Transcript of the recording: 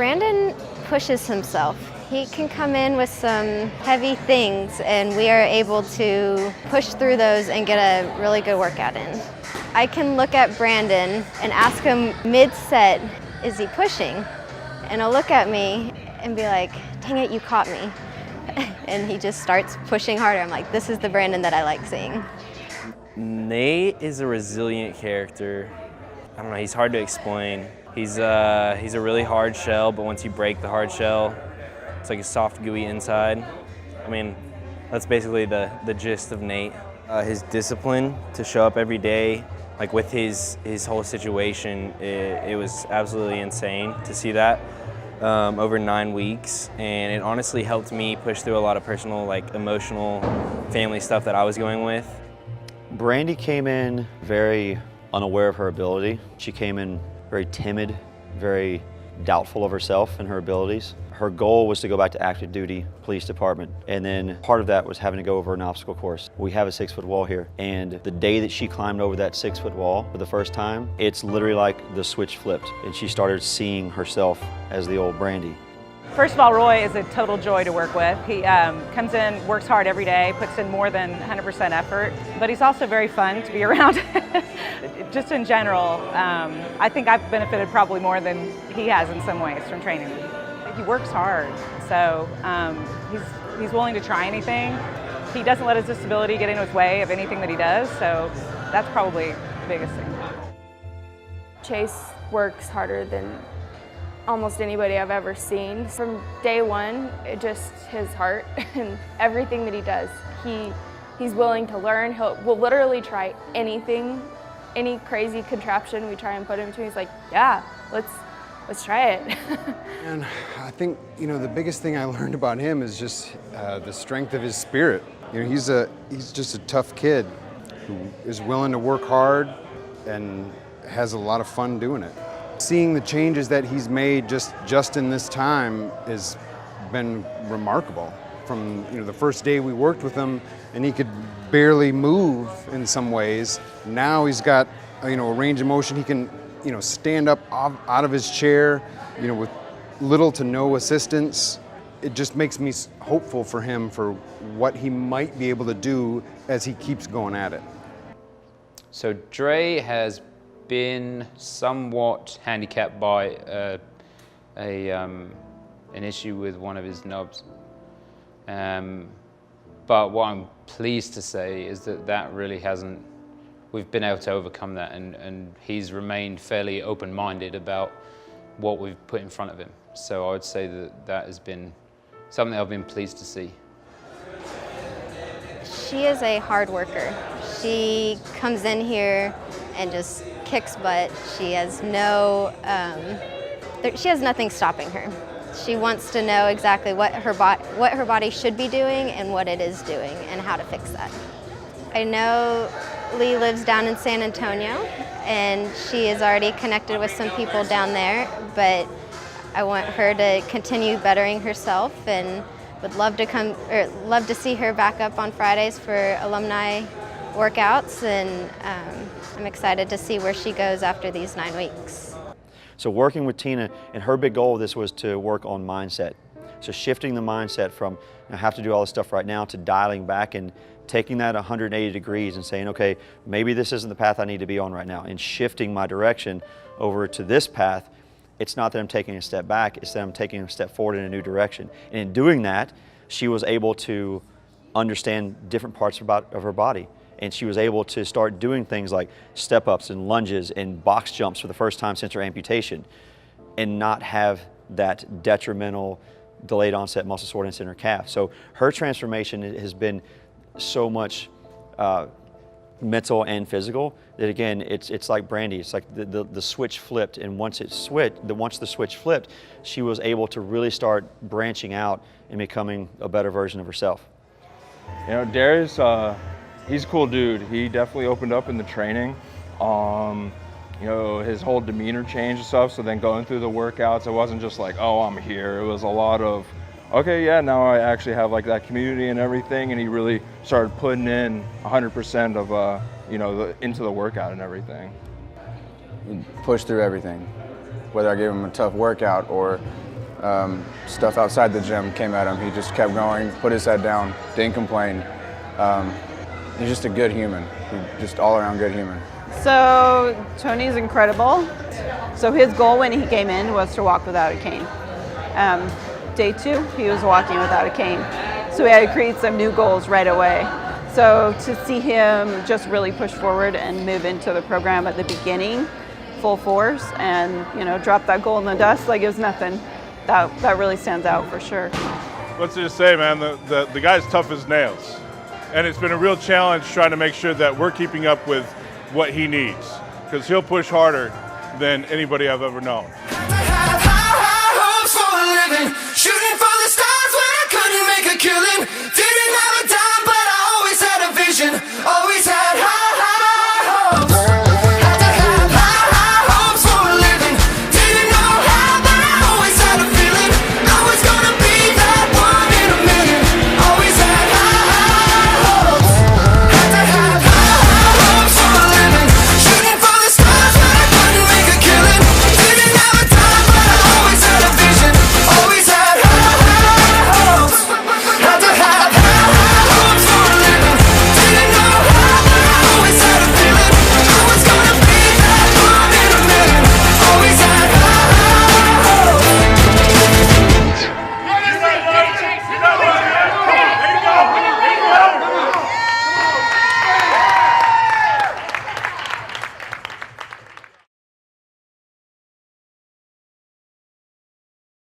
Brandon pushes himself. He can come in with some heavy things and we are able to push through those and get a really good workout in. I can look at Brandon and ask him mid-set, is he pushing? And he'll look at me and be like, dang it, you caught me. And he just starts pushing harder. I'm like, this is the Brandon that I like seeing. Nate is a resilient character. I don't know, he's hard to explain. He's a really hard shell, but once you break the hard shell, it's like a soft, gooey inside. I mean, that's basically the gist of Nate. His discipline to show up every day, like with his whole situation, it was absolutely insane to see that over 9 weeks. And it honestly helped me push through a lot of personal, like emotional, family stuff that I was going with. Brandy came in very unaware of her ability. She came in very timid, very doubtful of herself and her abilities. Her goal was to go back to active duty police department, and then part of that was having to go over an obstacle course. We have a 6-foot wall here, and the day that she climbed over that 6-foot wall for the first time, it's literally like the switch flipped, and she started seeing herself as the old Brandy. First of all, Roy is a total joy to work with. He comes in, works hard every day, puts in more than 100% effort, but he's also very fun to be around. Just in general, I think I've benefited probably more than he has in some ways from training me. He works hard, so he's willing to try anything. He doesn't let his disability get in his way of anything that he does, so that's probably the biggest thing. Chase works harder than almost anybody I've ever seen. From day one, just his heart and everything that he does. He's willing to learn. We'll literally try anything, any crazy contraption we try and put him to. He's like, yeah, let's try it. And I think, the biggest thing I learned about him is just the strength of his spirit. He's just a tough kid who is willing to work hard and has a lot of fun doing it. Seeing the changes that he's made just in this time has been remarkable. From the first day we worked with him, and he could barely move in some ways. Now he's got a range of motion. He can stand up out of his chair, with little to no assistance. It just makes me hopeful for him for what he might be able to do as he keeps going at it. So Dre has been somewhat handicapped by an issue with one of his knobs. But what I'm pleased to say is that really we've been able to overcome that, and he's remained fairly open-minded about what we've put in front of him. So I would say that has been something I've been pleased to see. She is a hard worker. She comes in here and just kicks butt. She has nothing stopping her. She wants to know exactly what her body should be doing and what it is doing and how to fix that. I know Lee lives down in San Antonio, and she is already connected with some people down there, but I want her to continue bettering herself and would love to see her back up on Fridays for alumni workouts, and I'm excited to see where she goes after these 9 weeks. So working with Tina, and her big goal of this was to work on mindset. So shifting the mindset from, I have to do all this stuff right now, to dialing back and taking that 180 degrees and saying, okay, maybe this isn't the path I need to be on right now, and shifting my direction over to this path. It's not that I'm taking a step back, it's that I'm taking a step forward in a new direction. And in doing that, she was able to understand different parts of her body. And she was able to start doing things like step-ups and lunges and box jumps for the first time since her amputation, and not have that detrimental delayed onset muscle soreness in her calf. So her transformation has been so much mental and physical that, again, it's like Brandy. It's like the switch flipped, and once the switch flipped, she was able to really start branching out and becoming a better version of herself. Darius, he's a cool dude. He definitely opened up in the training. His whole demeanor changed and stuff. So then going through the workouts, it wasn't just like, oh, I'm here. It was a lot of, okay, yeah, now I actually have like that community and everything. And he really started putting in 100% of, into the workout and everything. He pushed through everything. Whether I gave him a tough workout or stuff outside the gym came at him. He just kept going, put his head down, didn't complain. He's just a good human, just all-around good human. So Tony's incredible. So his goal when he came in was to walk without a cane. Day 2, he was walking without a cane. So we had to create some new goals right away. So to see him just really push forward and move into the program at the beginning, full force, and drop that goal in the dust like it was nothing, that really stands out for sure. What's there to say, man? The guy's tough as nails. And it's been a real challenge trying to make sure that we're keeping up with what he needs, because he'll push harder than anybody I've ever known.